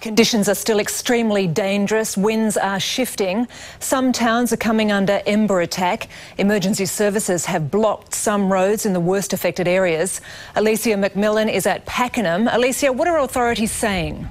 Conditions are still extremely dangerous. Winds are shifting. Some towns are coming under ember attack. Emergency services have blocked some roads in the worst affected areas. Alicia McMillan is at Pakenham. Alicia, what are authorities saying?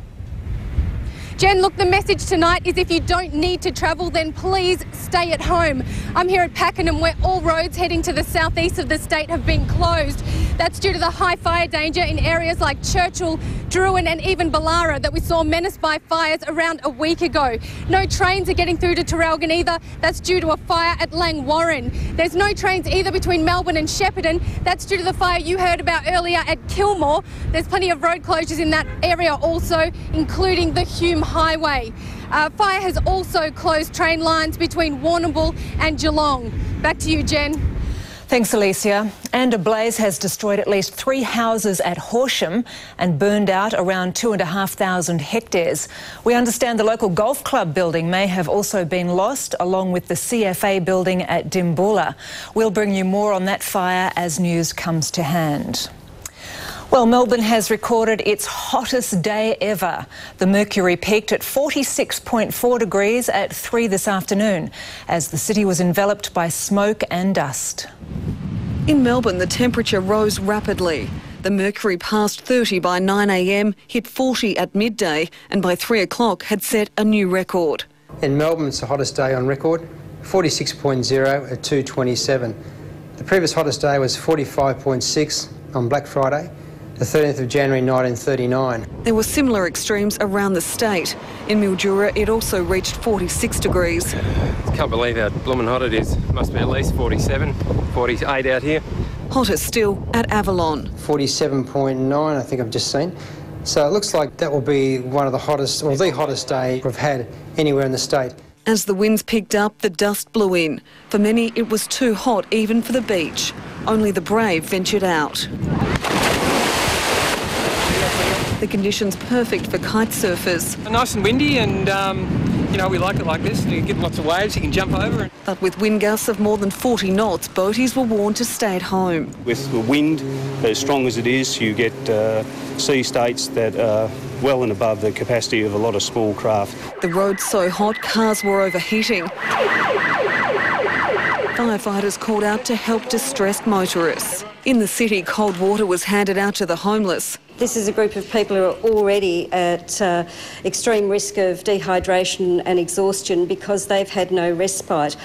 Jen, look, the message tonight is if you don't need to travel, then please stay at home. I'm here at Pakenham, where all roads heading to the southeast of the state have been closed. That's due to the high fire danger in areas like Churchill, Druin and even Ballara that we saw menaced by fires around a week ago. No trains are getting through to Traralgon either. That's due to a fire at Langwarrin. There's no trains either between Melbourne and Shepparton. That's due to the fire you heard about earlier at Kilmore. There's plenty of road closures in that area also, including the Hume Highway. Fire has also closed train lines between Warrnambool and Geelong. Back to you, Jen. Thanks, Alicia. And a blaze has destroyed at least 3 houses at Horsham and burned out around 2,500 hectares. We understand the local golf club building may have also been lost, along with the CFA building at Dimboola. We'll bring you more on that fire as news comes to hand. Well, Melbourne has recorded its hottest day ever. The mercury peaked at 46.4 degrees at 3 this afternoon as the city was enveloped by smoke and dust. In Melbourne, the temperature rose rapidly. The mercury passed 30 by 9 a.m, hit 40 at midday and by 3 o'clock had set a new record. In Melbourne, it's the hottest day on record, 46.0 at 2:27. The previous hottest day was 45.6 on Black Friday, the 13th of January 1939. There were similar extremes around the state. In Mildura, it also reached 46 degrees. Can't believe how blooming hot it is. Must be at least 47, 48 out here. Hotter still at Avalon. 47.9, I think I've just seen. So it looks like that will be one of the hottest, or the hottest day we've had anywhere in the state. As the winds picked up, the dust blew in. For many, it was too hot even for the beach. Only the brave ventured out. The conditions perfect for kite surfers. Nice and windy and, you know, we like it like this. You get lots of waves you can jump over. But with wind gusts of more than 40 knots, boaties were warned to stay at home. With the wind as strong as it is, you get sea states that are well and above the capacity of a lot of small craft. The road's so hot, cars were overheating. Firefighters called out to help distressed motorists. In the city, cold water was handed out to the homeless. This is a group of people who are already at extreme risk of dehydration and exhaustion because they've had no respite.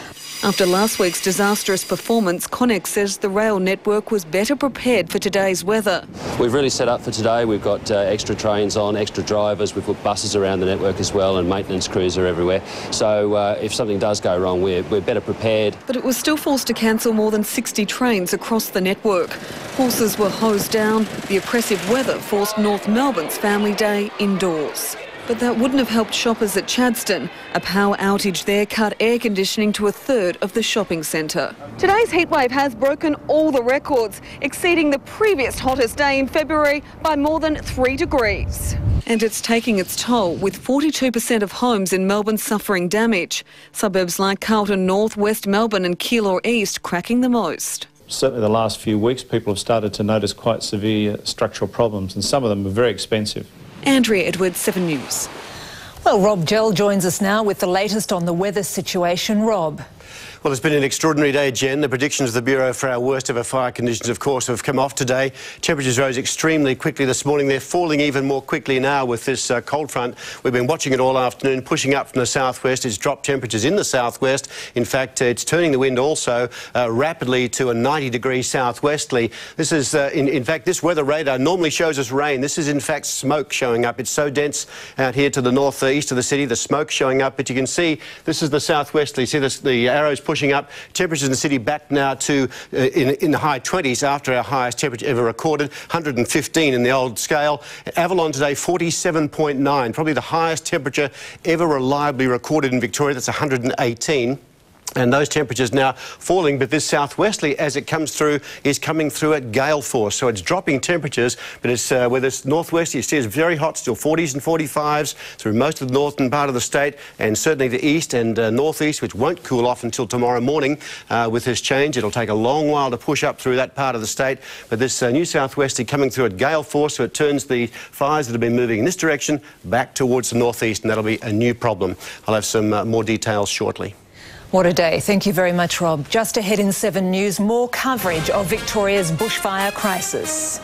After last week's disastrous performance, Connex says the rail network was better prepared for today's weather. We've really set up for today. We've got extra trains on, extra drivers. We've put buses around the network as well, and maintenance crews are everywhere. So if something does go wrong, we're better prepared. But it was still forced to cancel more than 60 trains across the network. Horses were hosed down. The oppressive weather forced North Melbourne's Family Day indoors. But that wouldn't have helped shoppers at Chadstone. A power outage there cut air conditioning to a third of the shopping centre. Today's heatwave has broken all the records, exceeding the previous hottest day in February by more than 3 degrees. And it's taking its toll, with 42% of homes in Melbourne suffering damage. Suburbs like Carlton North, West Melbourne and Keilor East cracking the most. Certainly the last few weeks people have started to notice quite severe structural problems, and some of them are very expensive. Andrea Edwards, 7 News. Well, Rob Gell joins us now with the latest on the weather situation. Rob. Well, it's been an extraordinary day, Jen. The predictions of the Bureau for our worst ever fire conditions, of course, have come off today. Temperatures rose extremely quickly this morning. They're falling even more quickly now with this cold front. We've been watching it all afternoon, pushing up from the southwest. It's dropped temperatures in the southwest. In fact, it's turning the wind also rapidly to a 90-degree southwesterly. This is, in fact, this weather radar normally shows us rain. This is, in fact, smoke showing up. It's so dense out here to the northeast of the city, the smoke showing up. But you can see this is the southwesterly. See this, the arrows pushing up. Temperatures in the city back now to in the high 20s after our highest temperature ever recorded, 115 in the old scale. Avalon today, 47.9, probably the highest temperature ever reliably recorded in Victoria. That's 118. And those temperatures now falling, but this southwesterly, as it comes through, is coming through at gale force. So it's dropping temperatures, but it's where this northwest, you see, is very hot, still 40s and 45s through most of the northern part of the state, and certainly the east and northeast, which won't cool off until tomorrow morning with this change. It'll take a long while to push up through that part of the state, but this new southwesterly coming through at gale force, so it turns the fires that have been moving in this direction back towards the northeast, and that'll be a new problem. I'll have some more details shortly. What a day. Thank you very much, Rob. Just ahead in 7 News, more coverage of Victoria's bushfire crisis.